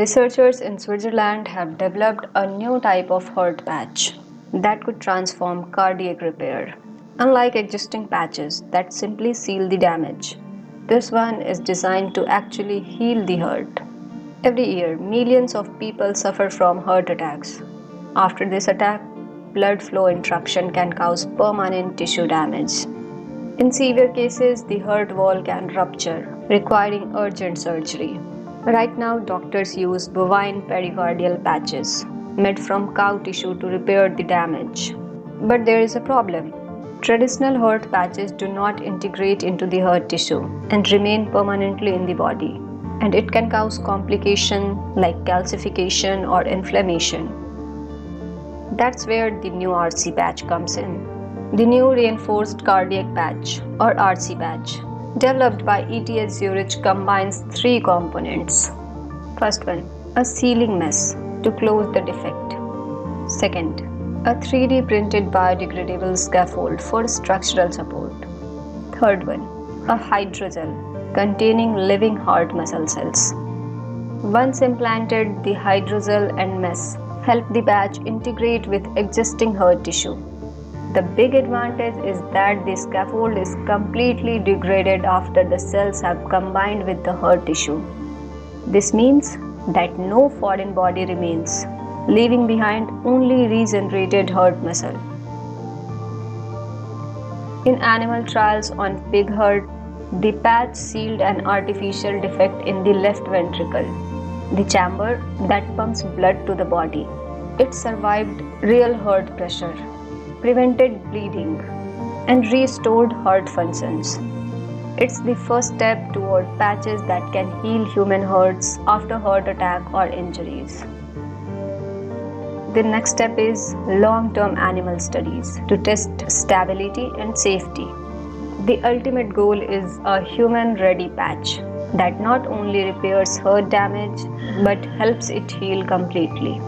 Researchers in Switzerland have developed a new type of heart patch that could transform cardiac repair. Unlike existing patches that simply seal the damage, this one is designed to actually heal the heart. Every year, millions of people suffer from heart attacks. After this attack, blood flow interruption can cause permanent tissue damage. In severe cases, the heart wall can rupture, requiring urgent surgery. Right now, doctors use bovine pericardial patches made from cow tissue to repair the damage. But there is a problem. Traditional heart patches do not integrate into the heart tissue and remain permanently in the body, and it can cause complications like calcification or inflammation. That's where the new RCPatch comes in. The new reinforced cardiac patch, or RCPatch, developed by ETH Zurich, combines three components. First one, a sealing mesh to close the defect. Second, a 3D printed biodegradable scaffold for structural support. Third one, a hydrogel containing living heart muscle cells. Once implanted, the hydrogel and mesh help the patch integrate with existing heart tissue. The big advantage is that the scaffold is completely degraded after the cells have combined with the heart tissue. This means that no foreign body remains, leaving behind only regenerated heart muscle. In animal trials on pig heart, the patch sealed an artificial defect in the left ventricle, the chamber that pumps blood to the body. It survived real heart pressure, prevented bleeding, and restored heart functions. It's the first step toward patches that can heal human hearts after heart attack or injuries. The next step is long-term animal studies to test stability and safety. The ultimate goal is a human-ready patch that not only repairs heart damage but helps it heal completely.